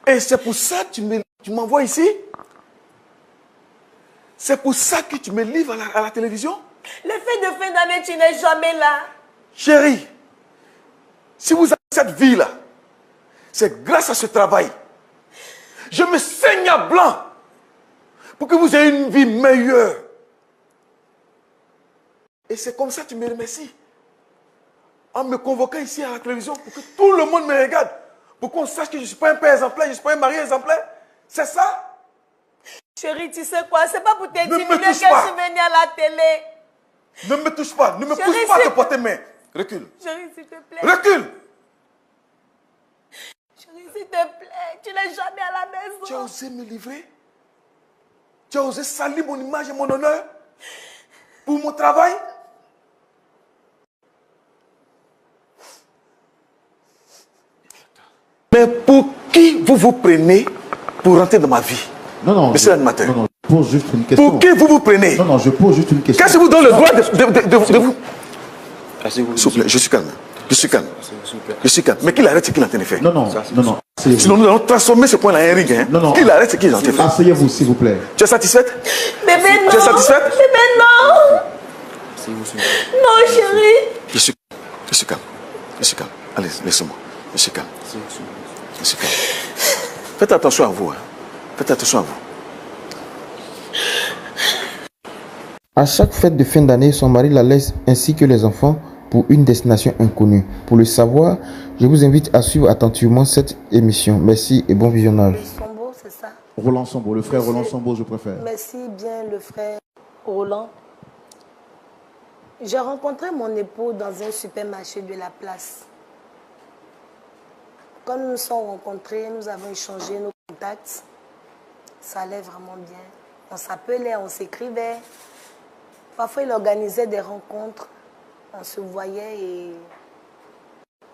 Et c'est pour ça que tu m'envoies ici. C'est pour ça que tu me livres à la télévision. Les fêtes de fin d'année, tu n'es jamais là. Chérie, si vous avez cette vie-là, c'est grâce à ce travail. Je me saigne à blanc pour que vous ayez une vie meilleure. Et c'est comme ça que tu me remercies. En me convoquant ici à la télévision pour que tout le monde me regarde. Pour qu'on sache que je ne suis pas un père exemplaire, je ne suis pas un mari exemplaire. C'est ça? Chérie, tu sais quoi? C'est pas pour t'intimider que je suis pas. venue à la télé. Ne me touche pas. Ne me pousse pas à te porter main. Recule. Chérie, s'il te plaît. Recule. Chérie, s'il te plaît. Tu n'es jamais à la maison. Tu as osé me livrer? Tu as osé salir mon image et mon honneur? Pour mon travail? Mais pour qui vous vous prenez pour rentrer dans ma vie? Non, Monsieur l'animateur. Non, je pose juste une question. Pour qui vous vous prenez? Non, je pose juste une question. Qu'est-ce qui vous donne le droit de vous? S'il vous plaît, je suis calme. Je suis calme. Je suis calme. Mais qu'il arrête ce qu'il est en train de faire. Non. Sinon, nous allons transformer ce point-là en un ring. Hein? Non. Qu'il arrête ce qu'il est en train de faire. Asseyez-vous, s'il vous plaît. Tu es satisfaite? Bébé, non. Tu es satisfaite? Bébé, non. Non, chérie. Je suis calme. Je suis calme. Allez, laissez-moi. Je suis calme. Je suis calme. Faites attention à vous. Hein. Faites attention à vous. À chaque fête de fin d'année, son mari la laisse ainsi que les enfants pour une destination inconnue. Pour le savoir, je vous invite à suivre attentivement cette émission. Merci et bon visionnage. Sambo, c'est ça? Roland Sambo, le frère Roland Sambo, je préfère. Merci bien, le frère Roland. J'ai rencontré mon époux dans un supermarché de la place. Quand nous nous sommes rencontrés, nous avons échangé nos contacts. Ça allait vraiment bien. On s'appelait, on s'écrivait. Parfois, il organisait des rencontres. On se voyait et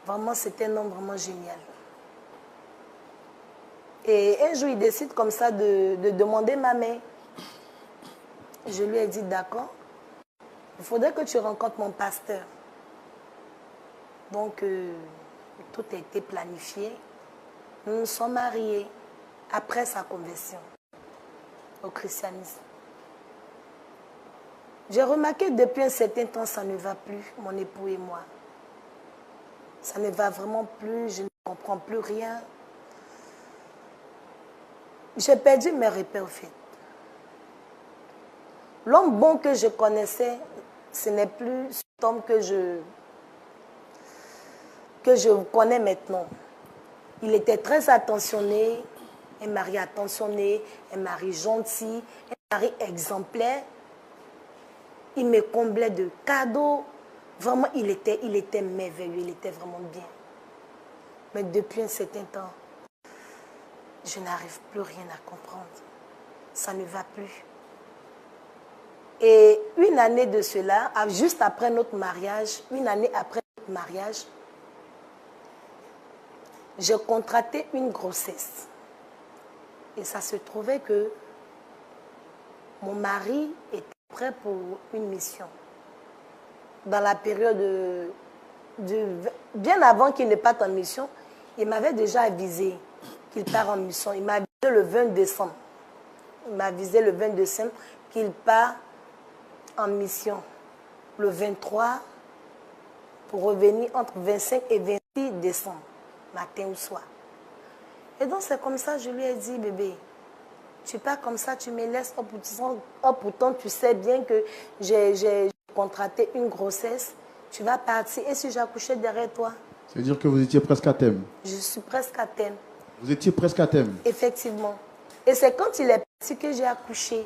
vraiment, c'était un homme vraiment génial. Et un jour, il décide comme ça de demander ma main. Je lui ai dit, d'accord, il faudrait que tu rencontres mon pasteur. Donc, tout a été planifié. Nous nous sommes mariés après sa conversion au christianisme. J'ai remarqué depuis un certain temps, ça ne va plus, mon époux et moi. Ça ne va vraiment plus, je ne comprends plus rien. J'ai perdu mes repères au fait. L'homme bon que je connaissais, ce n'est plus cet homme que je connais maintenant. Il était très attentionné, un mari attentionné, un mari gentil, un mari exemplaire. Il me comblait de cadeaux. Vraiment, il était merveilleux, il était vraiment bien. Mais depuis un certain temps, je n'arrive plus rien à comprendre. Ça ne va plus. Et une année de cela, juste après notre mariage, une année après notre mariage, j'ai contracté une grossesse. Et ça se trouvait que mon mari était prêt pour une mission. Dans la période bien avant qu'il ne parte en mission, il m'avait déjà avisé qu'il part en mission. Il m'a avisé le 20 décembre. Il m'a avisé le 20 décembre qu'il part en mission. Le 23 pour revenir entre 25 et 26 décembre, matin ou soir. Et donc c'est comme ça, je lui ai dit, bébé, tu pars comme ça, tu me laisses. Pourtant, tu sais bien que j'ai contracté une grossesse. Tu vas partir. Et si j'accouchais derrière toi? Ça veut dire que vous étiez presque à thème. Je suis presque à thème. Vous étiez presque à thème. Effectivement. Et c'est quand il est parti que j'ai accouché.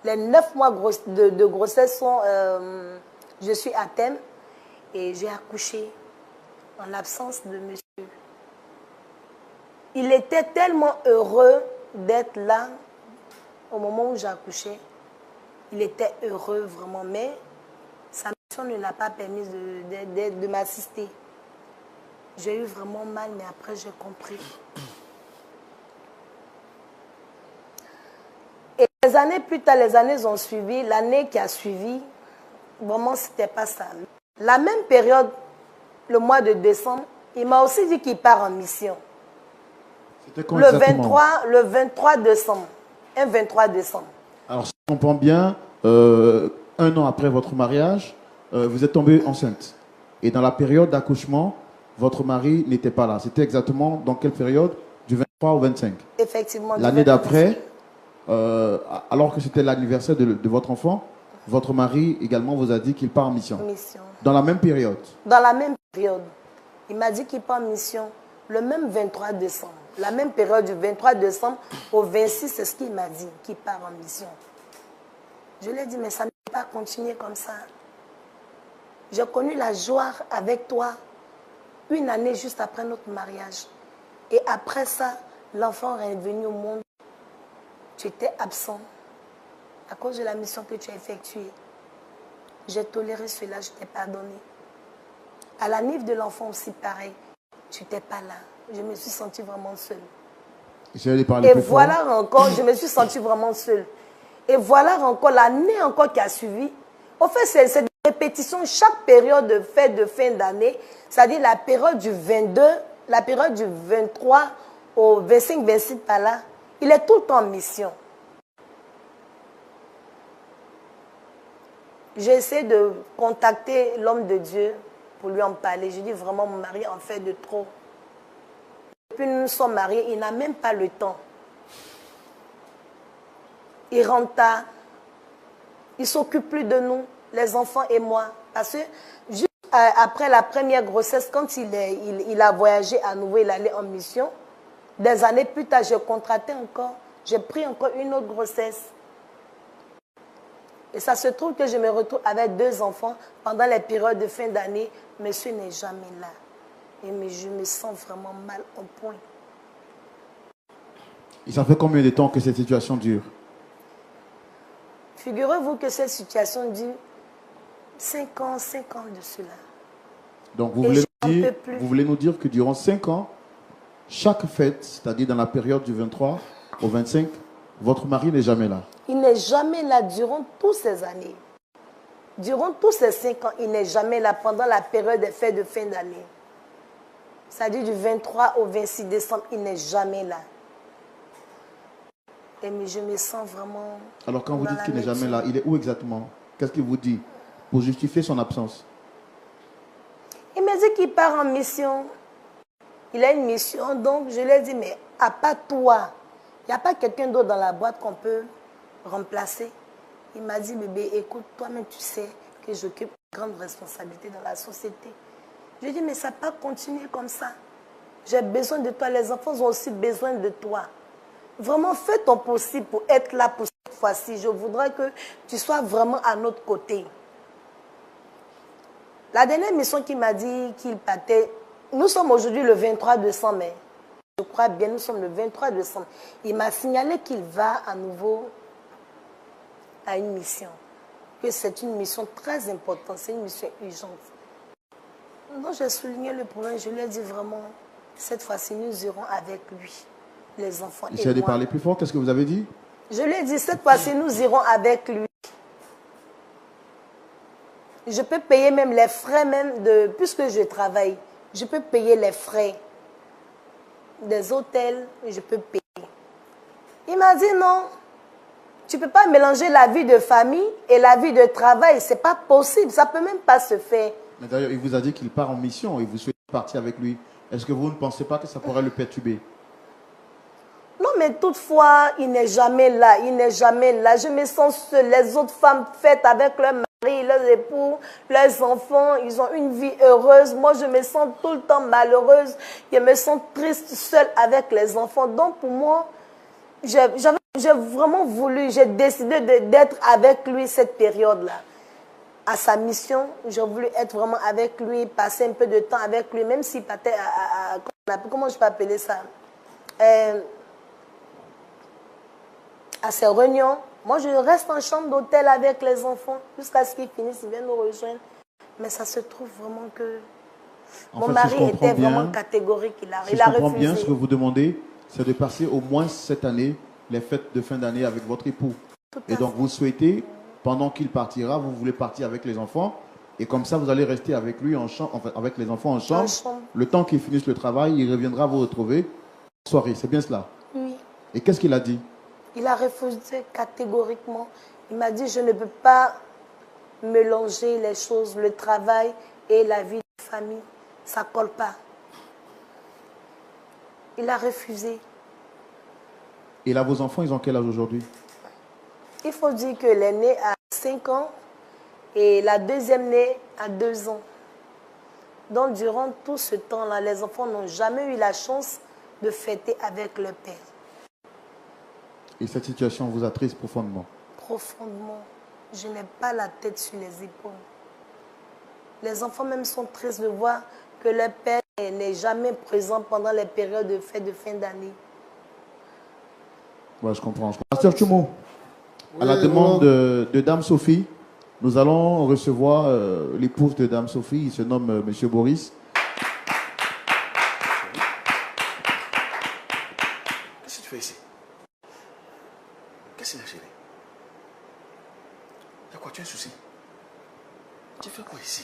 Les 9 mois de grossesse sont... je suis à thème. Et j'ai accouché en l'absence de monsieur. Il était tellement heureux d'être là au moment où j'ai accouché. Il était heureux vraiment, mais sa mission ne l'a pas permis de m'assister. J'ai eu vraiment mal, mais après j'ai compris. Et les années plus tard, les années ont suivi, l'année qui a suivi, vraiment c'était pas ça. La même période, le mois de décembre, il m'a aussi dit qu'il part en mission. C'était quand exactement? Le 23 décembre. Un 23 décembre. Alors, si je comprends bien, 1 an après votre mariage, vous êtes tombée enceinte. Et dans la période d'accouchement, votre mari n'était pas là. C'était exactement dans quelle période? Du 23 au 25. Effectivement. L'année d'après, alors que c'était l'anniversaire de votre enfant, votre mari également vous a dit qu'il part en mission. Dans la même période. Dans la même période. Il m'a dit qu'il part en mission le même 23 décembre. La même période du 23 décembre au 26, c'est ce qu'il m'a dit, qu'il part en mission. Je lui ai dit, mais ça ne peut pas continuer comme ça. J'ai connu la joie avec toi 1 année juste après notre mariage. Et après ça, l'enfant est venu au monde. Tu étais absent à cause de la mission que tu as effectuée. J'ai toléré cela, je t'ai pardonné. À la nif de l'enfant aussi, pareil. Tu n'étais pas là. Je me suis sentie vraiment seule. Et voilà encore, je me suis sentie vraiment seule. Et voilà encore l'année encore qui a suivi. Au fait, c'est des répétitions. Chaque période de fête de fin d'année, c'est-à-dire la période du 22, la période du 23 au 25, 26 par là, il est tout le temps en mission. J'ai essayé de contacter l'homme de Dieu pour lui en parler. Je dis vraiment, mon mari en fait de trop. Depuis que nous sommes mariés, il n'a même pas le temps. Il rentre tard. Il ne s'occupe plus de nous, les enfants et moi. Parce que juste après la première grossesse, quand il a voyagé à nouveau, il allait en mission. Des années plus tard, j'ai contracté encore. J'ai pris encore une autre grossesse. Et ça se trouve que je me retrouve avec 2 enfants pendant les périodes de fin d'année. Monsieur n'est jamais là. Et je me sens vraiment mal au point. Et ça fait combien de temps que cette situation dure? Figurez-vous que cette situation dure 5 ans de cela. Donc vous voulez nous dire que durant 5 ans, chaque fête, c'est-à-dire dans la période du 23 au 25, votre mari n'est jamais là? Il n'est jamais là durant toutes ces années. Durant tous ces 5 ans, il n'est jamais là pendant la période des fêtes de fin d'année. C'est-à-dire du 23 au 26 décembre, il n'est jamais là. Et mais je me sens vraiment... Alors quand vous dites qu'il n'est jamais là, il est où exactement? Qu'est-ce qu'il vous dit pour justifier son absence? Il m'a dit qu'il part en mission. Il a une mission, donc je lui ai dit, mais à part toi, il n'y a pas quelqu'un d'autre dans la boîte qu'on peut remplacer? Il m'a dit, bébé, écoute, toi-même tu sais que j'occupe une grande responsabilité dans la société. Je lui ai dit, mais ça ne peut pas continuer comme ça. J'ai besoin de toi, les enfants ont aussi besoin de toi. Vraiment, fais ton possible pour être là pour cette fois-ci. Je voudrais que tu sois vraiment à notre côté. La dernière mission qu'il m'a dit qu'il partait, nous sommes aujourd'hui le 23 décembre, mais je crois bien, nous sommes le 23 décembre. Il m'a signalé qu'il va à nouveau à une mission. Que c'est une mission très importante, c'est une mission urgente. Donc j'ai souligné le problème, je lui ai dit vraiment, cette fois-ci nous irons avec lui, les enfants et moi. Essayez de parler plus fort, qu'est-ce que vous avez dit? Je lui ai dit, cette fois-ci nous irons avec lui. Je peux payer même les frais, puisque je travaille, je peux payer les frais des hôtels, je peux payer. Il m'a dit non, tu ne peux pas mélanger la vie de famille et la vie de travail, ce n'est pas possible, ça ne peut même pas se faire. Mais d'ailleurs, il vous a dit qu'il part en mission et vous souhaitez partir avec lui. Est-ce que vous ne pensez pas que ça pourrait le perturber? Non, mais toutefois, il n'est jamais là, il n'est jamais là. Je me sens seule. Les autres femmes fêtent avec leur mari, leurs époux, leurs enfants, ils ont une vie heureuse. Moi, je me sens tout le temps malheureuse. Je me sens triste, seule avec les enfants. Donc, pour moi, j'ai vraiment voulu, j'ai décidé d'être avec lui cette période-là. À sa mission, j'ai voulu être vraiment avec lui, passer un peu de temps avec lui, même s'il partait comment je peux appeler ça, à ses réunions. Moi, je reste en chambre d'hôtel avec les enfants jusqu'à ce qu'ils finissent, ils viennent nous rejoindre. Mais ça se trouve vraiment que mon mari était vraiment catégorique. Il a refusé. Je comprends bien, ce que vous demandez, c'est de passer au moins cette année, les fêtes de fin d'année avec votre époux. Et donc, vous souhaitez, pendant qu'il partira, vous voulez partir avec les enfants. Et comme ça, vous allez rester avec lui en chambre, avec les enfants en chambre. Le temps qu'il finisse le travail, il reviendra vous retrouver. soirée, c'est bien cela? Oui. Et qu'est-ce qu'il a dit? Il a refusé catégoriquement. Il m'a dit, je ne peux pas mélanger les choses, le travail et la vie de famille. Ça ne colle pas. Il a refusé. Et là, vos enfants, ils ont quel âge aujourd'hui? Il faut dire que l'aîné a 5 ans et la deuxième née a 2 ans. Donc, durant tout ce temps-là, les enfants n'ont jamais eu la chance de fêter avec leur père. Et cette situation vous attriste profondément? Profondément. Je n'ai pas la tête sur les épaules. Les enfants même sont tristes de voir que leur père n'est jamais présent pendant les périodes de fête de fin d'année. Ouais, je comprends. Pasteur Tchoumou, à la demande de Dame Sophie, nous allons recevoir l'épouse de Dame Sophie. Il se nomme Monsieur Boris. Qu'est-ce que tu fais ici? Qu'est-ce qu'il y a, chérie? Il y a quoi? Tu as un souci? Tu fais quoi ici?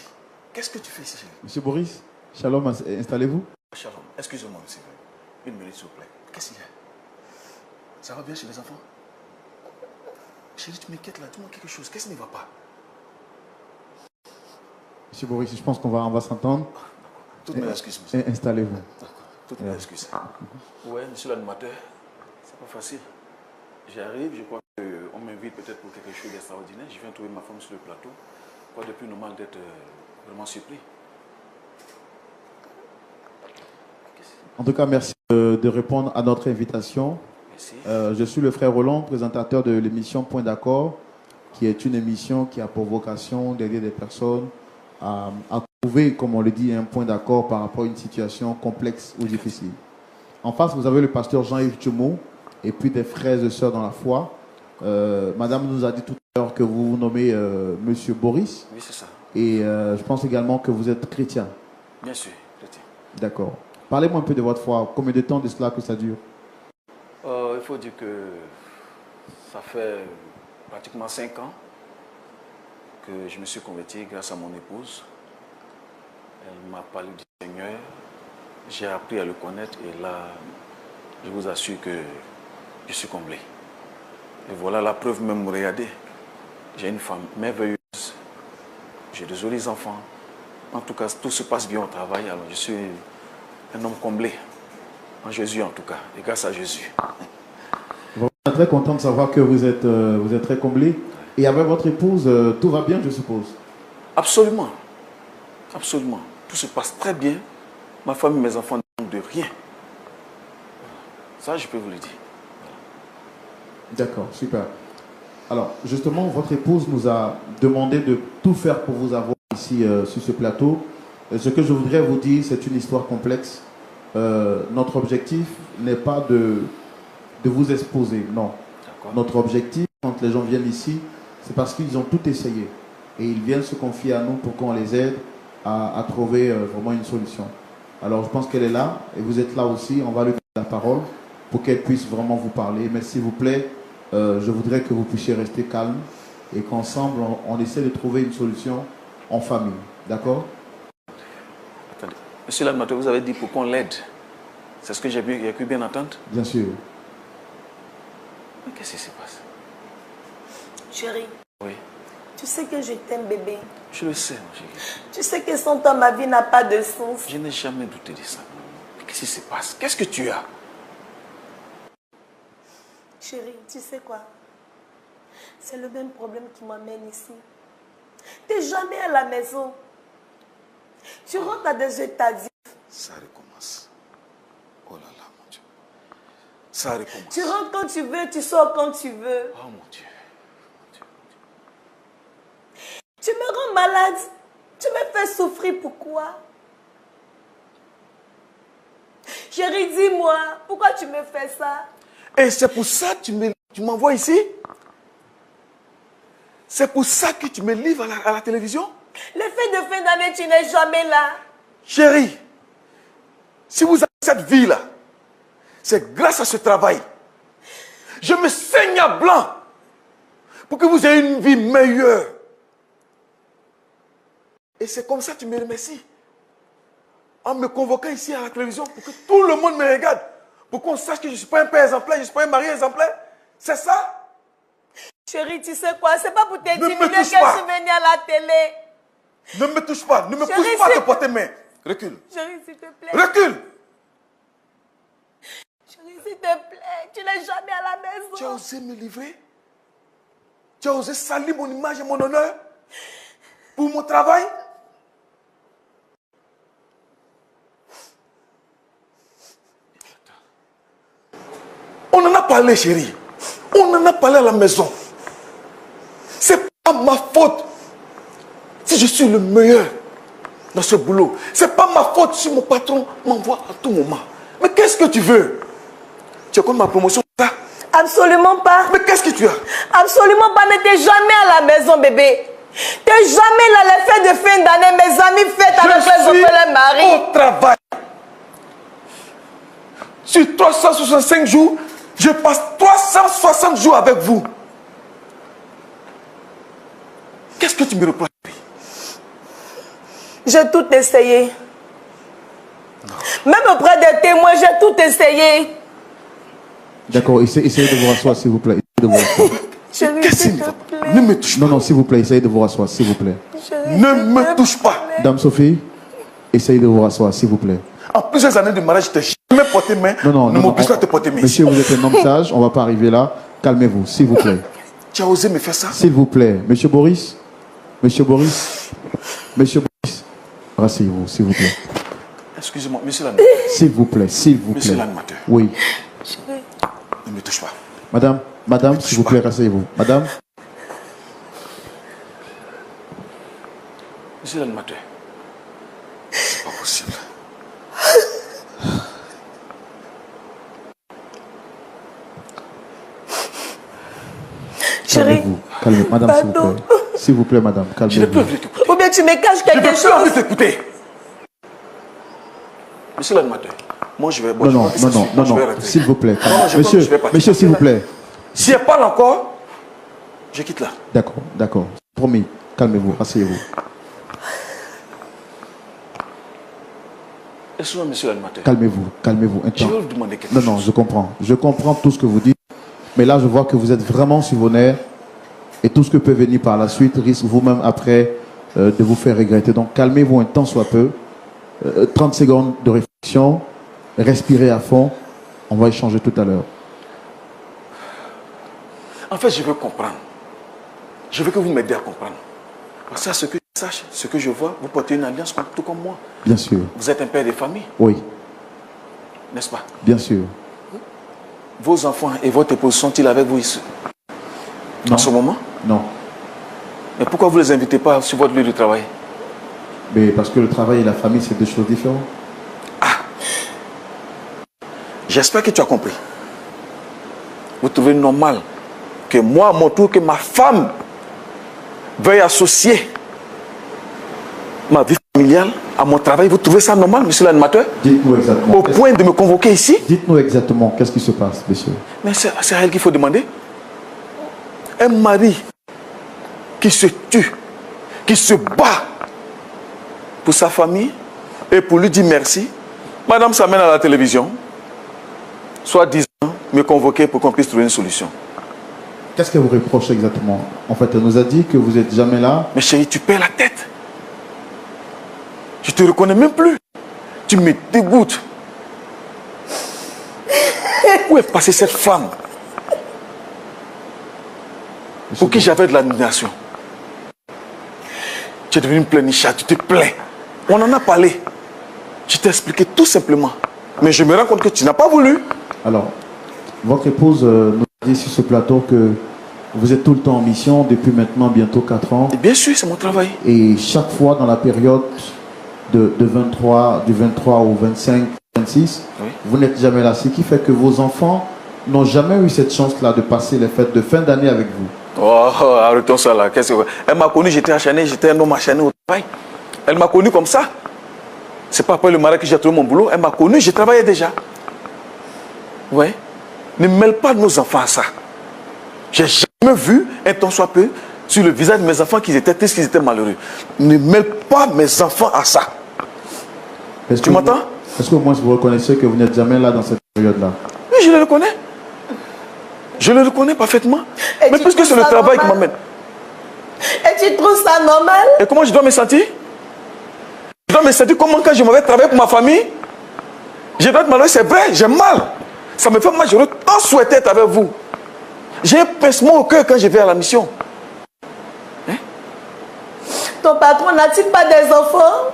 Qu'est-ce que tu fais ici, chérie? Monsieur Boris, shalom, installez-vous. Shalom, excusez-moi, monsieur. Une minute, s'il vous plaît. Qu'est-ce qu'il y a? Ça va bien chez les enfants? Chérie, tu m'inquiètes là, dis-moi quelque chose. Qu'est-ce qui ne va pas? Monsieur Boris, je pense qu'on va s'entendre. Toutes mes excuses, monsieur. Installez-vous. D'accord, toutes mes excuses. Ouais, monsieur l'animateur, c'est pas facile. J'arrive, je crois qu'on m'invite peut-être pour quelque chose d'extraordinaire. Je viens trouver ma femme sur le plateau. Quoi de plus normal d'être vraiment surpris. En tout cas, merci de répondre à notre invitation. Merci. Je suis le frère Roland, présentateur de l'émission Point d'accord, qui est une émission qui a pour vocation d'aider des personnes à trouver, comme on le dit, un point d'accord par rapport à une situation complexe ou difficile. En face, vous avez le pasteur Jean-Yves Tchoumou et puis des frères et sœurs dans la foi. Madame nous a dit tout à l'heure que vous vous nommez Monsieur Boris. Oui, c'est ça. Et je pense également que vous êtes chrétien. Bien sûr, chrétien. D'accord. Parlez-moi un peu de votre foi. Combien de temps de cela que ça dure? Il faut dire que ça fait pratiquement 5 ans que je me suis converti grâce à mon épouse. Elle m'a parlé du Seigneur. J'ai appris à le connaître et là, je vous assure que je suis comblé. Et voilà la preuve même, regardez. J'ai une femme merveilleuse. J'ai de jolis enfants. En tout cas, tout se passe bien au travail. Alors je suis un homme comblé. En Jésus en tout cas. Et grâce à Jésus. On est très content de savoir que vous êtes très comblé. Et avec votre épouse, tout va bien, je suppose? Absolument. Absolument. Tout se passe très bien. Ma femme et mes enfants ne manquent de rien. Ça, je peux vous le dire. D'accord, super. Alors, justement, votre épouse nous a demandé de tout faire pour vous avoir ici sur ce plateau. Ce que je voudrais vous dire, c'est une histoire complexe. Notre objectif n'est pas de vous exposer, non. Notre objectif, quand les gens viennent ici, c'est parce qu'ils ont tout essayé. Et ils viennent se confier à nous pour qu'on les aide à trouver vraiment une solution. Alors, je pense qu'elle est là, et vous êtes là aussi. On va lui donner la parole pour qu'elle puisse vraiment vous parler. Mais s'il vous plaît, je voudrais que vous puissiez rester calme et qu'ensemble, on essaie de trouver une solution en famille. D'accord? Attendez. Monsieur l'animateur, vous avez dit pour qu'on l'aide. C'est ce que j'ai pu bien entendre? Bien sûr. Mais qu'est-ce qui se passe? Chérie, Oui. tu sais que je t'aime, bébé. Je le sais, ma chérie. Tu sais que sans toi, ma vie n'a pas de sens. Je n'ai jamais douté de ça. Mais qu'est-ce qui se passe? Qu'est-ce que tu as? Chérie, tu sais quoi? C'est le même problème qui m'amène ici. Tu n'es jamais à la maison. Tu rentres à des états. Ça recommence. Oh là là, mon Dieu. Ça recommence. Tu rentres quand tu veux, tu sors quand tu veux. Oh mon Dieu. Tu me rends malade. Tu me fais souffrir. Pourquoi? Chérie, dis-moi, pourquoi tu me fais ça? Et c'est pour ça que tu m'envoies ici? C'est pour ça que tu me livres à la télévision? Les fêtes de fin d'année, tu n'es jamais là. Chérie, si vous avez cette vie-là, c'est grâce à ce travail. Je me saigne à blanc pour que vous ayez une vie meilleure. Et c'est comme ça que tu me remercies. En me convoquant ici à la télévision pour que tout le monde me regarde. Pour qu'on sache que je ne suis pas un père exemplaire, je ne suis pas un mari exemplaire. C'est ça? Chérie, tu sais quoi? C'est pas pour te diminuer que je suis touche pas. venue à la télé. Ne me touche pas. Ne me Chérie, pousse pas c'est- de porter main. Recule. Chérie, s'il te plaît. Recule. Chérie, s'il te plaît. Tu n'es jamais à la maison. Tu as osé me livrer? Tu as osé salir mon image et mon honneur? Pour mon travail? On en a parlé, chérie. On en a parlé à la maison. C'est pas ma faute si je suis le meilleur dans ce boulot. C'est pas ma faute si mon patron m'envoie à tout moment. Mais qu'est-ce que tu veux? Tu as comme ma promotion, ça? Absolument pas. Mais qu'est-ce que tu as? Absolument pas. Mais t'es jamais à la maison, bébé. T'es jamais là, les fêtes de fin d'année. Mes amis fêtent avec les orphelins maris. Au travail. Sur 365 jours, je passe 360 jours avec vous. Qu'est-ce que tu me reproches? J'ai tout essayé. Même auprès des témoins, j'ai tout essayé. D'accord, essayez de vous rasseoir, s'il vous plaît. Essayez de vous rasseoir. Chérie, Qu'est-ce s'il qu'il te va? plaît. Ne me touche pas. Non, s'il vous plaît, essayez de vous rasseoir, s'il vous plaît. Chérie, Ne s'il me te touche pas. plaît. Dame Sophie, essayez de vous rasseoir, s'il vous plaît. En plusieurs années de mariage, je t'ai jamais porté main. Ne m'oblige pas à te porter main. Monsieur, vous êtes un homme sage, on ne va pas arriver là. Calmez-vous, s'il vous plaît. Tu as osé me faire ça? S'il vous plaît. Monsieur Boris, Monsieur Boris, Monsieur Boris, rasseyez-vous, s'il vous plaît. Excusez-moi, monsieur l'animateur. S'il vous plaît, s'il vous Monsieur plaît. l'animateur, Oui. Chérie. ne me touche pas. Madame, s'il vous plaît, rasseyez-vous. Madame, Monsieur l'animateur, c'est pas possible. Chérie. calmez-vous. Calmez, madame, s'il vous Pardon. plaît. S'il vous plaît, madame, Je n'ai plus calmez-vous. envie d'écouter. Ou bien tu me caches Je n'ai quelque plus envie chose. d'écouter. Monsieur l'animateur, moi je vais... Non, non, s'il vous plaît. Non, je Monsieur, vais partir. monsieur, s'il vous plaît. Si elle parle encore, je quitte là. D'accord. Promis, calmez-vous, rasseyez-vous. Excusez-moi, monsieur l'animateur. Calmez-vous. Un Je temps. vais vous demander quelque chose. Non, je comprends. Je comprends tout ce que vous dites. Mais là, je vois que vous êtes vraiment sur vos nerfs. Et tout ce que peut venir par la suite risque vous-même après de vous faire regretter. Donc, calmez-vous un temps soit peu. 30 secondes de réflexion. Respirez à fond. On va échanger tout à l'heure. En fait, je veux comprendre. Je veux que vous m'aidiez à comprendre. Parce que à ce que je sache, ce que je vois, vous portez une alliance tout comme moi. Bien sûr. Vous êtes un père de famille, Oui, n'est-ce pas? bien sûr. Vos enfants et votre épouse sont-ils avec vous ici Non. en ce moment? Non. Mais pourquoi vous ne les invitez pas sur votre lieu de travail? Mais parce que le travail et la famille, c'est deux choses différentes. J'espère que tu as compris. Vous trouvez normal que moi, à mon tour, que ma femme veuille associer ma vie familiale à mon travail? Vous trouvez ça normal, monsieur l'animateur? Dites-nous exactement. Au point de me convoquer ici? Dites-nous exactement qu'est-ce qui se passe, monsieur. Mais c'est à elle qu'il faut demander. Un mari qui se tue, qui se bat pour sa famille et pour lui dire merci. Madame s'amène à la télévision, soit disant me convoquer pour qu'on puisse trouver une solution. Qu'est-ce qu'elle vous reproche exactement? En fait, elle nous a dit que vous n'êtes jamais là. Mais chérie, tu perds la tête. Je te reconnais même plus. Tu me dégoûtes. Où est passée cette femme pour qui j'avais de l'admiration? Tu es devenu une pleurnicharde, tu te plains. On en a parlé. Je t'ai expliqué tout simplement. Mais je me rends compte que tu n'as pas voulu. Alors, votre épouse nous a dit sur ce plateau que vous êtes tout le temps en mission depuis maintenant bientôt 4 ans. Et bien sûr, c'est mon travail. Et chaque fois dans la période du 23 au 25, 26, Oui. vous n'êtes jamais là. Ce qui fait que vos enfants n'ont jamais eu cette chance-là de passer les fêtes de fin d'année avec vous. Oh, arrêtons ça là. Elle m'a connu, j'étais acharné, j'étais un homme acharné au travail. Elle m'a connu comme ça. C'est pas après le mariage que j'ai trouvé mon boulot. Elle m'a connu, j'ai travaillé déjà. Ouais. Ne mêle pas nos enfants à ça. J'ai jamais vu un temps soit peu sur le visage de mes enfants qu'ils étaient tristes, qu'ils étaient malheureux. Ne mêle pas mes enfants à ça. Tu m'entends? Est-ce qu'au moins vous reconnaissez que vous n'êtes jamais là dans cette période-là? Oui, je le reconnais. Je le reconnais parfaitement. Et Mais tu puisque c'est le trouves ça travail qui normal? m'amène. Et tu trouves ça normal? Et comment je dois me sentir? Je dois me sentir comment quand je m'avais travaillé pour ma famille? Je dois être malheureux, c'est vrai, j'ai mal. Ça me fait mal, j'aurais tant souhaité être avec vous. J'ai un pincement au cœur quand je vais à la mission. Ton patron n'a-t-il pas des enfants?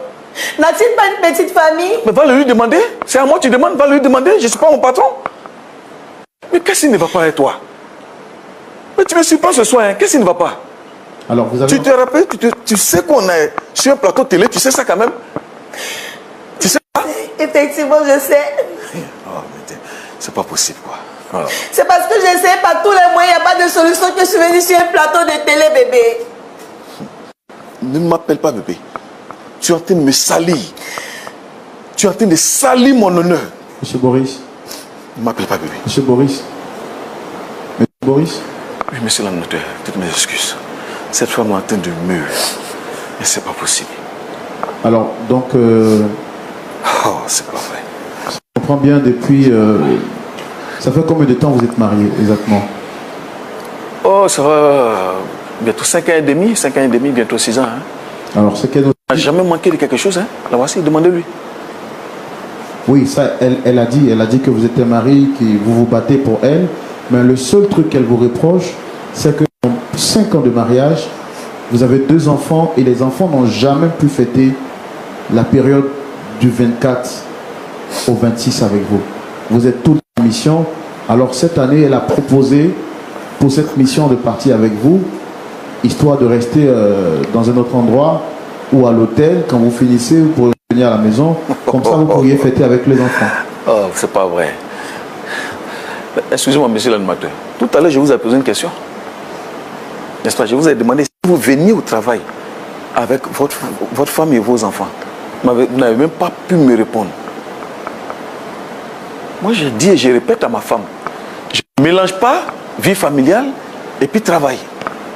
N'a-t-il pas une petite famille? Mais va le lui demander. C'est à moi que tu demandes, va le lui demander. Je ne suis pas mon patron. Mais qu'est-ce qui ne va pas avec toi? Mais tu me surprends ce soir, hein? Qu'est-ce qui ne va pas? Alors, vous avez... Tu te rappelles, tu sais qu'on est sur un plateau télé, tu sais ça quand même? Tu sais ça? Effectivement, je sais. Oh, mais c'est pas possible, quoi. Oh. C'est parce que j'essaie par tous les moyens, il n'y a pas de solution que je suis venue sur un plateau de télé, bébé. Ne m'appelle pas bébé. Tu es en train de me salir. Tu es en train de salir mon honneur. Monsieur Boris. Ne m'appelle pas bébé. Monsieur Boris. Monsieur Boris. Oui, monsieur le notaire, toutes mes excuses. Cette femme est en train de mûrir. Et c'est pas possible. Alors, donc... Oh, c'est pas vrai. Je comprends bien depuis... ça fait combien de temps vous êtes mariés, exactement? Oh, ça va bientôt 5 ans et demi, 5 ans et demi, bientôt 6 ans. Hein. Alors, c'est qu'elle... Elle n'a jamais manqué de quelque chose, hein. La voici, demandez-lui. Oui, ça, elle a dit que vous êtes un mari, que vous vous battez pour elle, mais le seul truc qu'elle vous reproche, c'est que en 5 ans de mariage, vous avez 2 enfants et les enfants n'ont jamais pu fêter la période du 24 au 26 avec vous. Vous êtes toute en mission. Alors cette année, elle a proposé pour cette mission de partir avec vous, histoire de rester dans un autre endroit ou à l'hôtel. Quand vous finissez, vous pourrez venir à la maison. Comme ça, vous pourriez fêter avec les enfants. Oh, c'est pas vrai. Excusez-moi, monsieur l'animateur. Tout à l'heure, je vous ai posé une question. N'est-ce pas? Je vous ai demandé si vous veniez au travail avec votre femme et vos enfants. Vous n'avez même pas pu me répondre. Moi, je dis et je répète à ma femme, je ne mélange pas vie familiale et puis travail.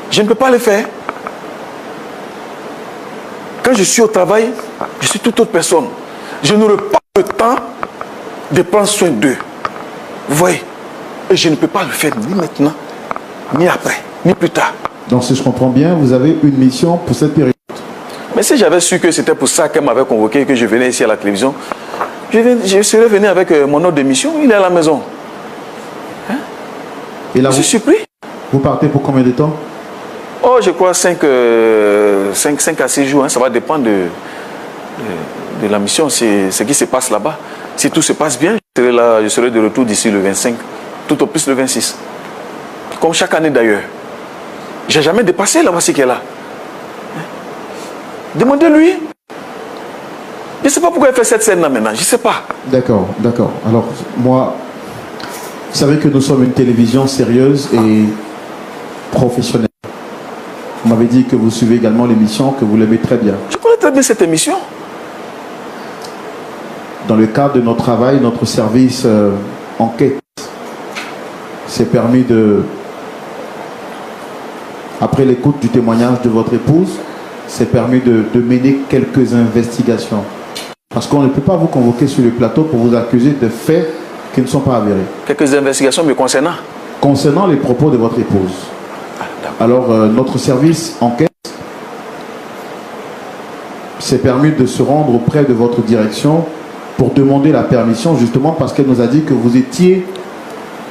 Je ne peux pas le faire. Quand je suis au travail, je suis toute autre personne. Je n'aurai pas le temps de prendre soin d'eux. Vous voyez? Et je ne peux pas le faire ni maintenant, ni après, ni plus tard. Donc, si je comprends bien, vous avez une mission pour cette période. Mais si j'avais su que c'était pour ça qu'elle m'avait convoqué, que je venais ici à la télévision, je serais venu avec mon ordre de mission, il est à la maison. Hein? Et là, Je suis surpris. vous partez pour combien de temps? Oh, je crois 5 à 6 jours, hein. Ça va dépendre de la mission, c'est ce qui se passe là-bas. Si tout se passe bien, je serai de retour d'ici le 25, tout au plus le 26. Comme chaque année d'ailleurs. Je n'ai jamais dépassé la voici qu'elle est là. Demandez-lui. Je ne sais pas pourquoi elle fait cette scène-là maintenant, je ne sais pas. D'accord, d'accord. Alors, moi, vous savez que nous sommes une télévision sérieuse et professionnelle. Vous m'avez dit que vous suivez également l'émission, que vous l'aimez très bien. Je connais très bien cette émission. Dans le cadre de notre travail, notre service enquête s'est permis de, après l'écoute du témoignage de votre épouse, s'est permis de mener quelques investigations. Parce qu'on ne peut pas vous convoquer sur le plateau pour vous accuser de faits qui ne sont pas avérés. Quelques investigations me concernant. Concernant les propos de votre épouse. Alors, notre service enquête s'est permis de se rendre auprès de votre direction pour demander la permission, justement parce qu'elle nous a dit que vous étiez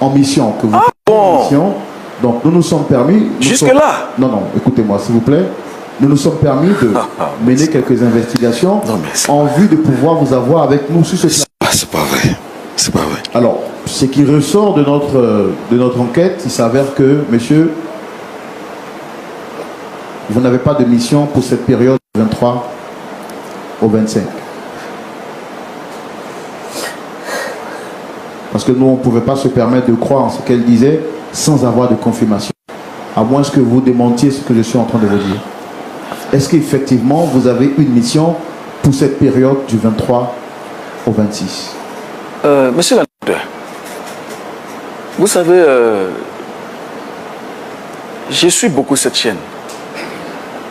en mission, que vous étiez en mission. Donc, nous nous sommes permis... Jusque-là? Non, non, écoutez-moi, s'il vous plaît. Nous nous sommes permis de mener quelques investigations en vue de pouvoir vous avoir avec nous sur ce plan. C'est pas vrai. C'est pas vrai. Alors, ce qui ressort de notre enquête, il s'avère que, monsieur, vous n'avez pas de mission pour cette période du 23 au 25. Parce que nous, on ne pouvait pas se permettre de croire en ce qu'elle disait sans avoir de confirmation. À moins que vous démentiez ce que je suis en train de vous dire. Est-ce qu'effectivement, vous avez une mission pour cette période du 23 au 26? Monsieur l'animateur, vous savez, je suis beaucoup cette chaîne.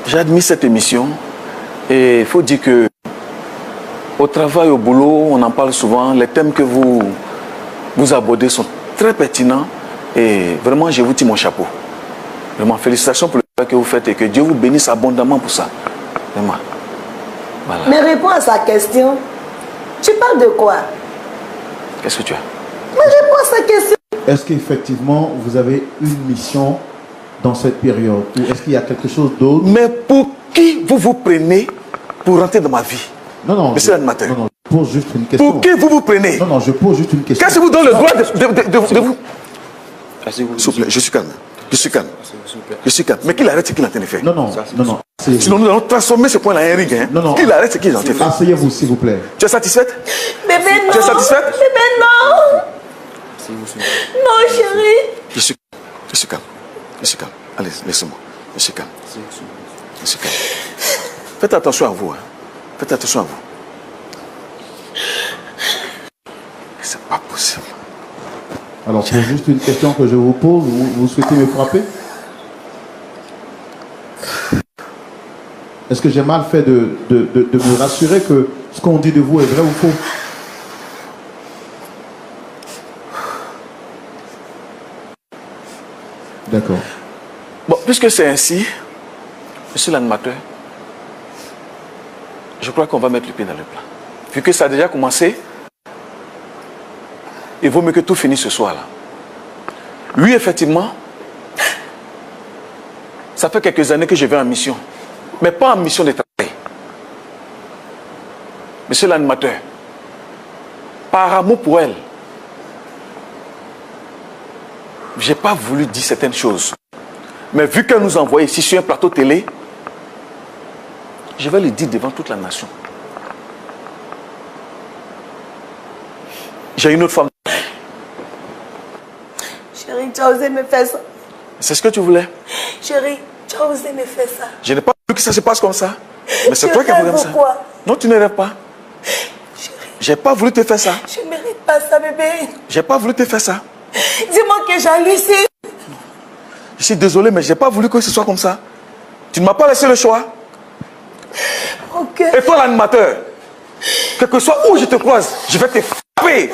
J'ai admis cette émission et il faut dire que au travail, au boulot, on en parle souvent. Les thèmes que vous vous abordez sont très pertinents et vraiment, je vous tire mon chapeau. Vraiment, félicitations pour le travail que vous faites et que Dieu vous bénisse abondamment pour ça. Vraiment. Voilà. Mais réponds à sa question. Tu parles de quoi? Qu'est-ce que tu as? Mais réponds à sa question. Est-ce qu'effectivement, vous avez une mission dans cette période? Ou est-ce qu'il y a quelque chose d'autre? Mais pour qui vous vous prenez pour rentrer dans ma vie? Non, non. Monsieur l'animateur. Non, non, je pose juste une question. Pour qui vous vous prenez? Non, non, je pose juste une question. Qu'est-ce qui vous donne le droit de vous... S'il vous plaît, je suis calme. Je suis calme. Je suis calme. Mais qu'il arrête ce qu'il est en train de faire. Non, non, non, non. Sinon, nous allons transformer ce point-là en un ring. Hein. Non, non. Qu'il arrête ce qu'il est en train de faire. Asseyez-vous, s'il vous plaît. Tu es satisfaite? Bébé, non. Tu es satisfaite? Bébé, non. Non, chérie. Je suis calme. Je suis calme. Allez, laissez-moi. Je suis calme. Je suis calme. Faites attention à vous. Hein. Faites attention à vous. C'est pas possible. Alors, c'est juste une question que je vous pose. Vous souhaitez me frapper? Est-ce que j'ai mal fait de me rassurer que ce qu'on dit de vous est vrai ou faux? D'accord. Bon, puisque c'est ainsi, monsieur l'animateur, je crois qu'on va mettre le pied dans le plat. Vu que ça a déjà commencé, il vaut mieux que tout finisse ce soir-là. Oui, effectivement, ça fait quelques années que je vais en mission. Mais pas en mission de travail. Monsieur l'animateur, par amour pour elle, je n'ai pas voulu dire certaines choses. Mais vu qu'elle nous envoie ici sur un plateau télé, je vais le dire devant toute la nation. J'ai une autre femme. Chérie, tu as osé me faire ça. C'est ce que tu voulais? Chérie, tu as osé me faire ça. Je n'ai pas voulu que ça se passe comme ça. Mais c'est toi qui as voulu ça. Pourquoi? Non, tu ne rêves pas. Chérie, J'ai pas voulu te faire ça. je ne mérite pas ça, bébé. J'ai pas voulu te faire ça. Dis-moi que j'hallucine. Je suis désolé, mais j'ai pas voulu que ce soit comme ça. Tu ne m'as pas laissé le choix. Ok. Et toi, l'animateur, quel que soit où je te croise, je vais te frapper.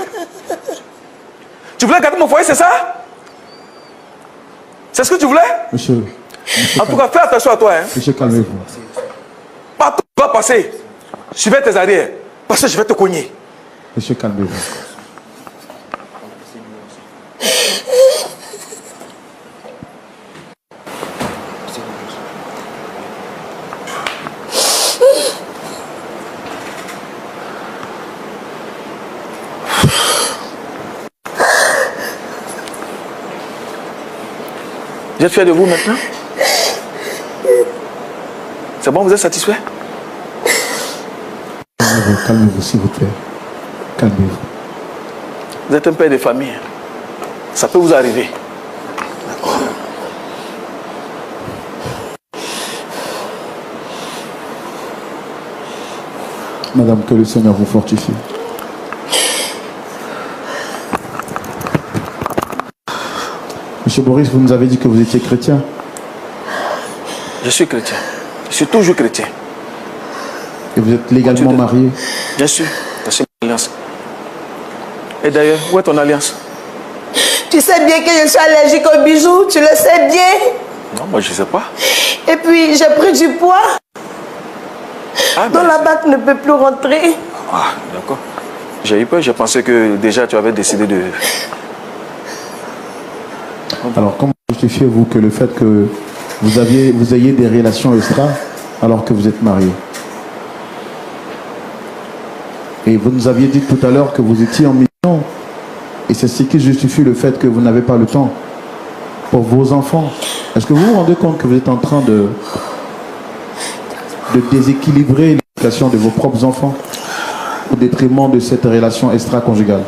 Tu voulais garder mon foyer, c'est ça? C'est ce que tu voulais? Monsieur, En tout cas, fais attention à toi. Hein. monsieur, calmez-vous. Partout où tu vas passer, suivez tes arrières. Parce que je vais te cogner. Monsieur, calmez-vous. Vous êtes fiers de vous maintenant? C'est bon, vous êtes satisfait? Calmez-vous, calmez-vous, s'il vous plaît. Calmez-vous. Vous êtes un père de famille. Ça peut vous arriver. D'accord. Madame, que le Seigneur vous fortifie. Monsieur Boris, vous nous avez dit que vous étiez chrétien. Je suis chrétien. Je suis toujours chrétien. Et vous êtes légalement marié. Bien sûr. C'est une alliance. Et d'ailleurs, où est ton alliance? Tu sais bien que je suis allergique aux bijoux. Tu le sais bien. Non, moi je ne sais pas. Et puis, j'ai pris du poids. Ah, Dont la banque ne peut plus rentrer. Ah, d'accord. J'ai eu peur. Je pensais que déjà tu avais décidé de... Alors, comment justifiez-vous que le fait que vous ayez des relations extra alors que vous êtes marié? Et vous nous aviez dit tout à l'heure que vous étiez en mission. Et c'est ce qui justifie le fait que vous n'avez pas le temps pour vos enfants. Est-ce que vous vous rendez compte que vous êtes en train de déséquilibrer l'éducation de vos propres enfants au détriment de cette relation extra-conjugale?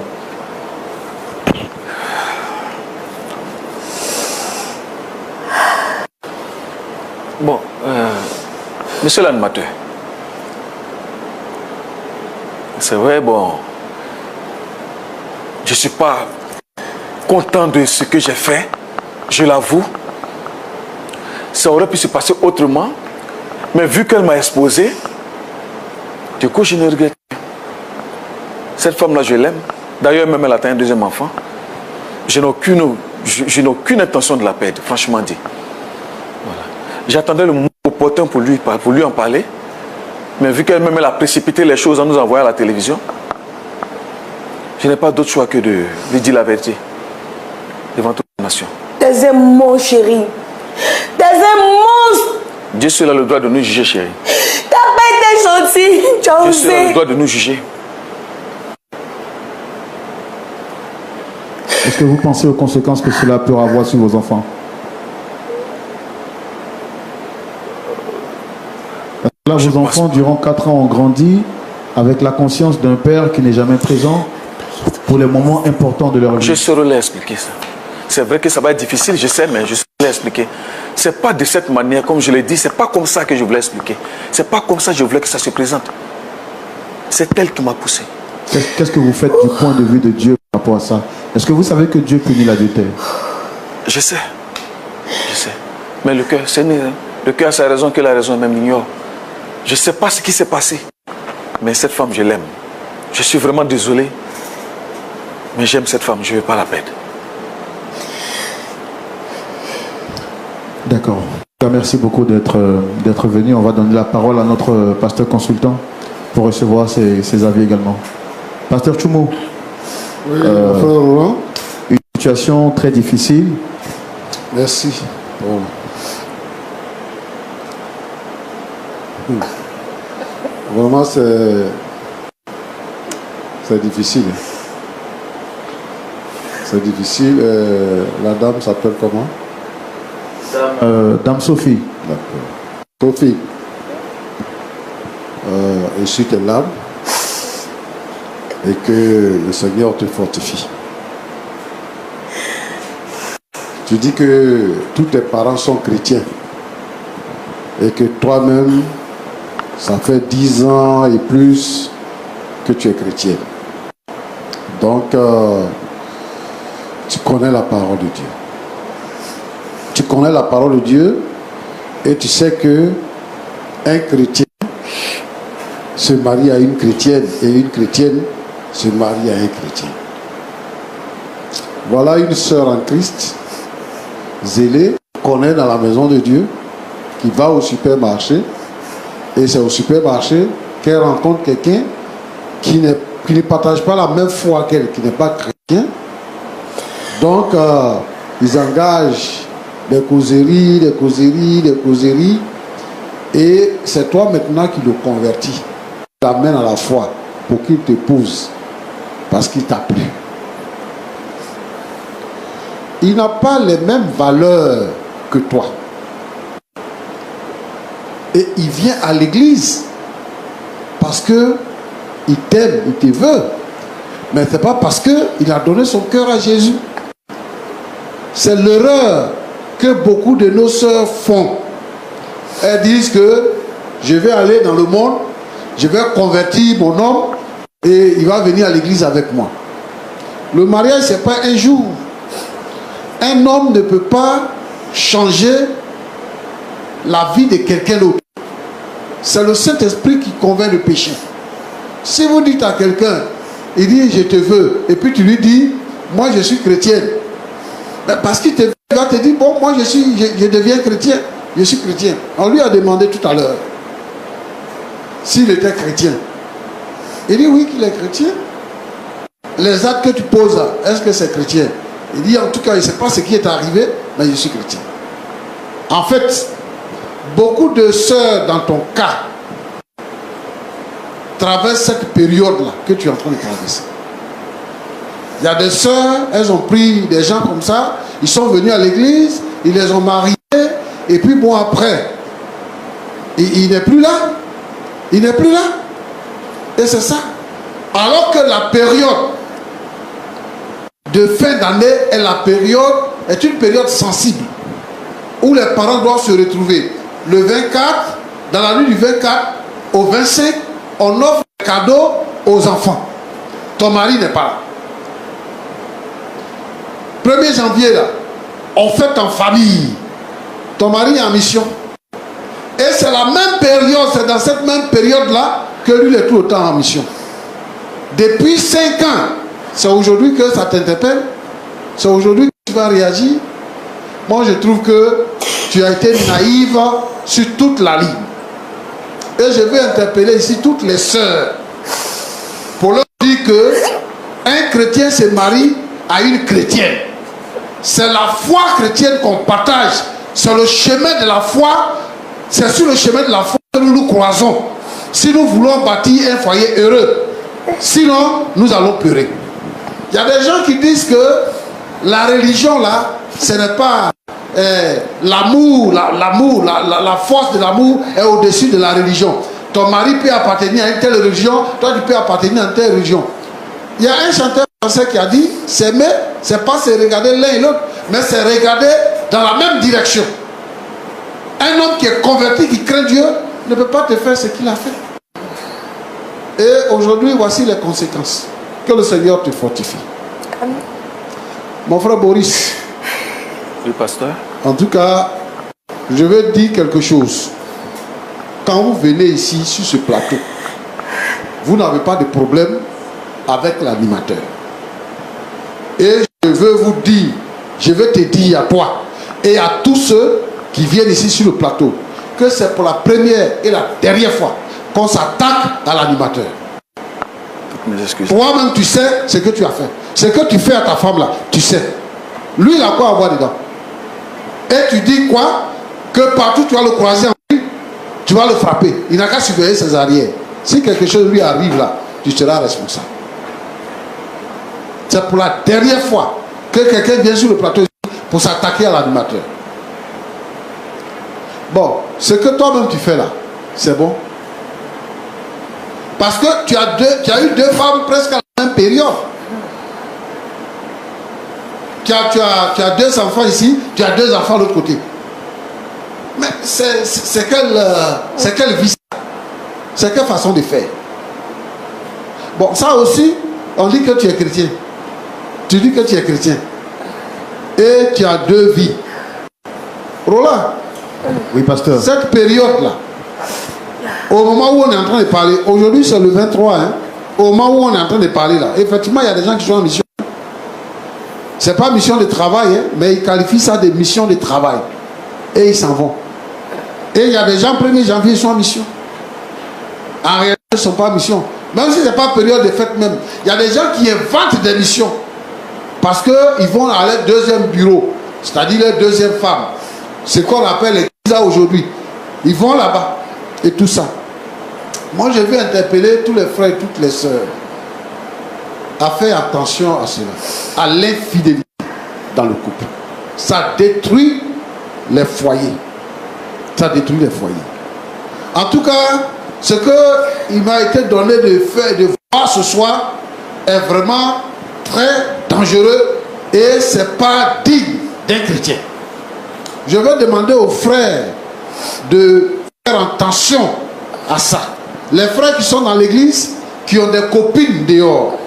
Bon, monsieur l'animateur, c'est vrai, bon, je ne suis pas content de ce que j'ai fait, je l'avoue. Ça aurait pu se passer autrement, mais vu qu'elle m'a exposé, du coup, je ne regrette pas. Cette femme-là, je l'aime. D'ailleurs, même elle atteint un deuxième enfant. Je n'ai aucune intention de la perdre, franchement dit. Voilà. J'attendais le moment opportun pour lui en parler. Mais vu qu'elle-même elle a précipité les choses en nous envoyant à la télévision, je n'ai pas d'autre choix que de lui dire la vérité devant toute la nation. T'es un monstre, chérie. T'es un monstre. Dieu seul a le droit de nous juger, chérie. T'as pas été gentil. Tu as Dieu seul a osé. le droit de nous juger. Est-ce que vous pensez aux conséquences que cela peut avoir sur vos enfants? Là, vos enfants, durant 4 ans, ont grandi avec la conscience d'un père qui n'est jamais présent pour les moments importants de leur vie. Je saurais expliquer ça. C'est vrai que ça va être difficile, je sais, mais je saurais expliquer. C'est pas de cette manière, comme je l'ai dit, c'est pas comme ça que je voulais expliquer. C'est pas comme ça que je voulais que ça se présente. C'est elle qui m'a poussé. Qu'est-ce que vous faites du point de vue de Dieu par rapport à ça? Est-ce que vous savez que Dieu punit l'adultère? Je sais. Je sais. Mais le cœur, le cœur a sa raison que la raison même l'ignore. Je ne sais pas ce qui s'est passé. Mais cette femme, je l'aime. Je suis vraiment désolé. Mais j'aime cette femme, je ne vais pas la perdre. D'accord. Merci beaucoup d'être venu. On va donner la parole à notre pasteur consultant pour recevoir ses avis également. Pasteur Tchoumo, oui, frère Roland. Une situation très difficile. Merci. Bon. Vraiment, c'est difficile. C'est difficile. La dame s'appelle comment? Dame Sophie. D'accord. Sophie, essuie tes larmes et que le Seigneur te fortifie. Tu dis que tous tes parents sont chrétiens et que toi-même, ça fait 10 ans et plus que tu es chrétien. Donc, tu connais la parole de Dieu. Tu connais la parole de Dieu et tu sais que un chrétien se marie à une chrétienne et une chrétienne se marie à un chrétien. Voilà une sœur en Christ, zélée, qu'on est dans la maison de Dieu, qui va au supermarché, et c'est au supermarché qu'elle rencontre quelqu'un qui ne partage pas la même foi qu'elle, qui n'est pas chrétien. Donc, ils engagent des causeries, et c'est toi maintenant qui le convertis, qui l'amène à la foi pour qu'il t'épouse, parce qu'il t'a plu. Il n'a pas les mêmes valeurs que toi. Et il vient à l'église parce que il t'aime, il te veut. Mais ce n'est pas parce qu'il a donné son cœur à Jésus. C'est l'erreur que beaucoup de nos sœurs font. Elles disent que je vais aller dans le monde, je vais convertir mon homme et il va venir à l'église avec moi. Le mariage, ce n'est pas un jour. Un homme ne peut pas changer la vie de quelqu'un d'autre. C'est le Saint-Esprit qui convainc le péché. Si vous dites à quelqu'un, il dit je te veux, et puis tu lui dis, moi je suis chrétienne, ben parce qu'il te veut, il va te dire, bon, moi je deviens chrétien, je suis chrétien. On lui a demandé tout à l'heure s'il était chrétien. Il dit oui qu'il est chrétien. Les actes que tu poses, est-ce que c'est chrétien? Il dit en tout cas, il ne sait pas ce qui est arrivé, mais je suis chrétien. En fait, beaucoup de sœurs dans ton cas traversent cette période-là que tu es en train de traverser. Il y a des sœurs, elles ont pris des gens comme ça, ils sont venus à l'église, ils les ont mariés, et puis bon après, il n'est plus là. Il n'est plus là. Et c'est ça. Alors que la période de fin d'année est une période sensible où les parents doivent se retrouver. Le 24, dans la nuit du 24 au 25, on offre des cadeaux aux enfants. Ton mari n'est pas là. 1er janvier, là, on fête en famille. Ton mari est en mission. Et c'est la même période, c'est dans cette même période-là que lui est tout le temps en mission. Depuis 5 ans, C'est aujourd'hui que ça t'interpelle. C'est aujourd'hui que tu vas réagir. Moi, je trouve que tu as été naïve sur toute la ligne. Et je vais interpeller ici toutes les sœurs pour leur dire que un chrétien se marie à une chrétienne. C'est la foi chrétienne qu'on partage. C'est le chemin de la foi. C'est sur le chemin de la foi que nous nous croisons. Si nous voulons bâtir un foyer heureux, sinon nous allons pleurer. Il y a des gens qui disent que la religion là, ce n'est pas l'amour, la force de l'amour est au-dessus de la religion. Ton mari peut appartenir à une telle religion, toi tu peux appartenir à une telle religion. Il y a un chanteur français qui a dit, s'aimer, c'est pas se regarder l'un et l'autre, mais c'est regarder dans la même direction. Un homme qui est converti, qui craint Dieu, ne peut pas te faire ce qu'il a fait. Et aujourd'hui, voici les conséquences. Que le Seigneur te fortifie. Amen. Mon frère Boris. Oui, pasteur. En tout cas, je vais dire quelque chose. Quand vous venez ici, sur ce plateau, vous n'avez pas de problème avec l'animateur. Et je veux vous dire, je vais te dire à toi et à tous ceux qui viennent ici sur le plateau, que c'est pour la première et la dernière fois qu'on s'attaque à l'animateur. Toi-même, tu sais ce que tu as fait. Ce que tu fais à ta femme là, tu sais. Lui, il a quoi à voir dedans? Et tu dis quoi? Que partout tu vas le croiser en ville, tu vas le frapper. Il n'a qu'à surveiller ses arrières. Si quelque chose lui arrive là, tu seras responsable. C'est pour la dernière fois que quelqu'un vient sur le plateau pour s'attaquer à l'animateur. Bon, ce que toi-même tu fais là, c'est bon. Parce que tu as eu deux femmes presque à la même période. Tu as deux enfants ici, tu as deux enfants de l'autre côté. Mais c'est quelle vie? C'est quelle façon de faire? Bon, ça aussi, on dit que tu es chrétien. Tu dis que tu es chrétien. Et tu as deux vies. Roland. Oui, pasteur. Cette période-là, au moment où on est en train de parler, aujourd'hui c'est le 23, hein, au moment où on est en train de parler là, effectivement il y a des gens qui sont en mission. C'est pas mission de travail, hein, mais ils qualifient ça de mission de travail. Et ils s'en vont. Et il y a des gens, 1er janvier, ils sont en mission. En réalité, ils ne sont pas en mission. Même si ce n'est pas période de fête même. Il y a des gens qui inventent des missions. Parce qu'ils vont à leur deuxième bureau, c'est-à-dire leur deuxième femme. C'est ce qu'on appelle l'église aujourd'hui. Ils vont là-bas. Et tout ça. Moi, je vais interpeller tous les frères et toutes les sœurs à faire attention à cela. À l'infidélité dans le couple. Ça détruit les foyers. Ça détruit les foyers. En tout cas, ce qu'il m'a été donné de faire, de voir ce soir, est vraiment très dangereux et c'est pas digne d'un chrétien. Je vais demander aux frères de faire attention à ça. Les frères qui sont dans l'église, qui ont des copines dehors,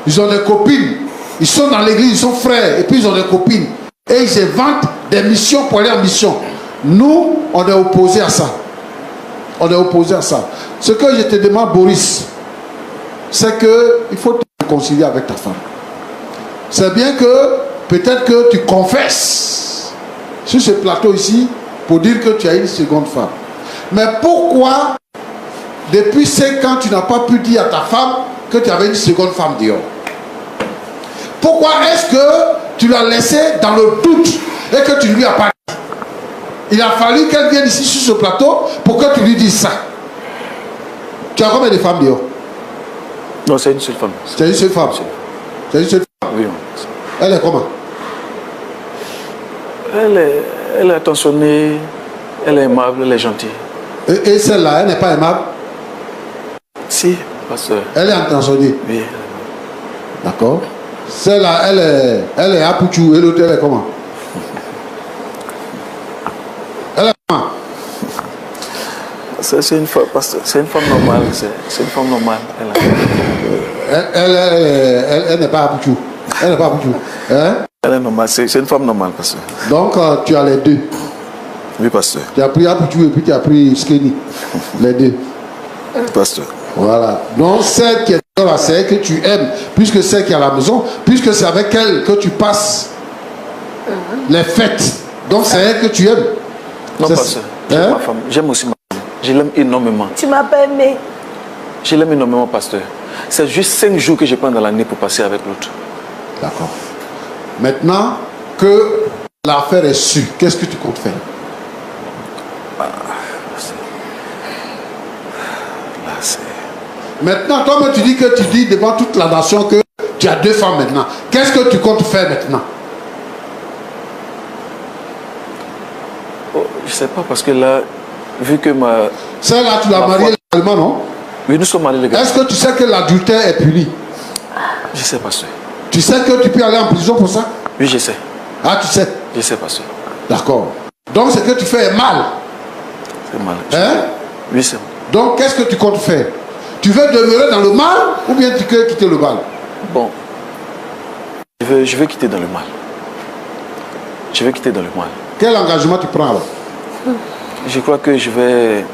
ils ont des copines, ils sont dans l'église, ils sont frères, et puis ils ont des copines, et ils inventent des missions pour aller en mission. Nous, on est opposés à ça. On est opposés à ça. Ce que je te demande, Boris, c'est qu'il faut te réconcilier avec ta femme. C'est bien que peut-être que tu confesses sur ce plateau ici pour dire que tu as une seconde femme. Mais pourquoi, depuis 5 ans, tu n'as pas pu dire à ta femme que tu avais une seconde femme dehors? Pourquoi est-ce que tu l'as laissée dans le doute et que tu ne lui as pas dit? Il a fallu qu'elle vienne ici sur ce plateau pour que tu lui dises ça. Tu as combien de femmes dehors? Non, c'est une seule femme. C'est une seule femme. C'est une seule femme. Oui. Elle est comment? Elle est attentionnée, elle est aimable, elle est gentille. Et celle-là, elle n'est pas aimable? Si, pasteur. Elle est attentionnée? Oui. D'accord. Celle-là, elle est apouchou et l'autre, elle est comment? Elle est comment? C'est une femme normale. C'est une femme normale. Elle n'est pas apouchou. Elle n'est pas apouchou. Hein? Elle est normale. C'est une femme normale, pasteur. Donc, tu as les deux. Oui, pasteur. Tu as pris apouchou et puis tu as pris skinny. Les deux. Pasteur. Voilà. Donc, celle qui est Là, c'est elle que tu aimes, puisque c'est elle qui est à la maison, puisque c'est avec elle que tu passes les fêtes. Donc c'est elle que tu aimes. Non, pasteur, j'aime ma femme. J'aime aussi ma femme. Je l'aime énormément. Tu m'as pas aimé. Je l'aime énormément, pasteur. C'est juste 5 jours que je prends dans l'année pour passer avec l'autre. D'accord. Maintenant que l'affaire est sûre, qu'est-ce que tu comptes faire? Là, c'est... Maintenant, toi-même, tu dis devant toute la nation que tu as 2 femmes maintenant. Qu'est-ce que tu comptes faire maintenant? Oh, je sais pas, parce que là, vu que ma... Celle-là, tu l'as mariée légalement, non? Oui, nous sommes mariés légalement. Est-ce que tu sais que l'adultère est puni? Je sais, pasteur. Tu sais que tu peux aller en prison pour ça? Oui, je sais. Ah, tu sais? Je sais, pasteur. D'accord. Donc, ce que tu fais est mal. C'est mal. Hein? Oui, c'est mal. Donc, qu'est-ce que tu comptes faire? Tu veux demeurer dans le mal ou bien tu veux quitter le mal? Bon. Je vais quitter dans le mal. Je vais quitter dans le mal. Quel engagement tu prends alors? Je crois que je vais...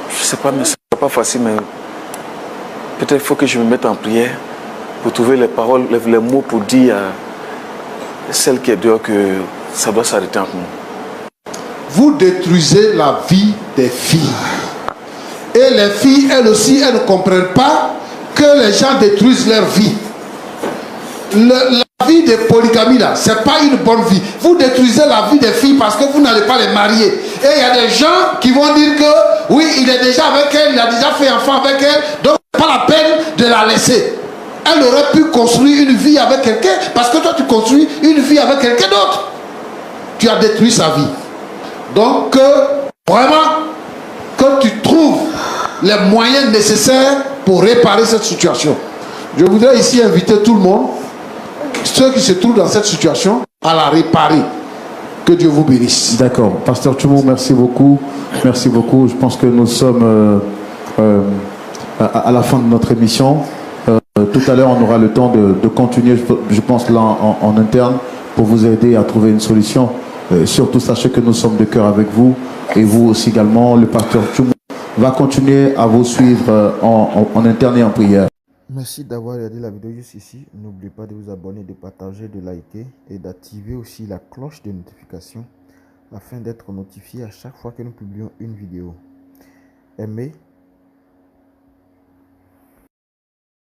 Je sais pas, mais c'est pas facile, mais... Peut-être qu'il faut que je me mette en prière pour trouver les paroles, les mots pour dire à celle qui est dehors que ça doit s'arrêter entre nous. Vous détruisez la vie des filles. Et les filles, elles aussi, elles ne comprennent pas que les gens détruisent leur vie. La vie de polygamie, là, ce n'est pas une bonne vie. Vous détruisez la vie des filles parce que vous n'allez pas les marier. Et il y a des gens qui vont dire que, oui, il est déjà avec elle, il a déjà fait enfant avec elle, donc ce n'est pas la peine de la laisser. Elle aurait pu construire une vie avec quelqu'un, parce que toi, tu construis une vie avec quelqu'un d'autre. Tu as détruit sa vie. Donc, vraiment, que tu trouves les moyens nécessaires pour réparer cette situation. Je voudrais ici inviter tout le monde, ceux qui se trouvent dans cette situation, à la réparer. Que Dieu vous bénisse. D'accord. Pasteur Tchoumou, merci beaucoup. Merci beaucoup. Je pense que nous sommes à la fin de notre émission. Tout à l'heure, on aura le temps de continuer, je pense, là en interne, pour vous aider à trouver une solution. Surtout, sachez que nous sommes de cœur avec vous. Et vous aussi également, le pasteur Tchoumou va continuer à vous suivre en interne et en prière. Merci d'avoir regardé la vidéo jusqu'ici. N'oubliez pas de vous abonner, de partager, de liker et d'activer aussi la cloche de notification afin d'être notifié à chaque fois que nous publions une vidéo. Aimez,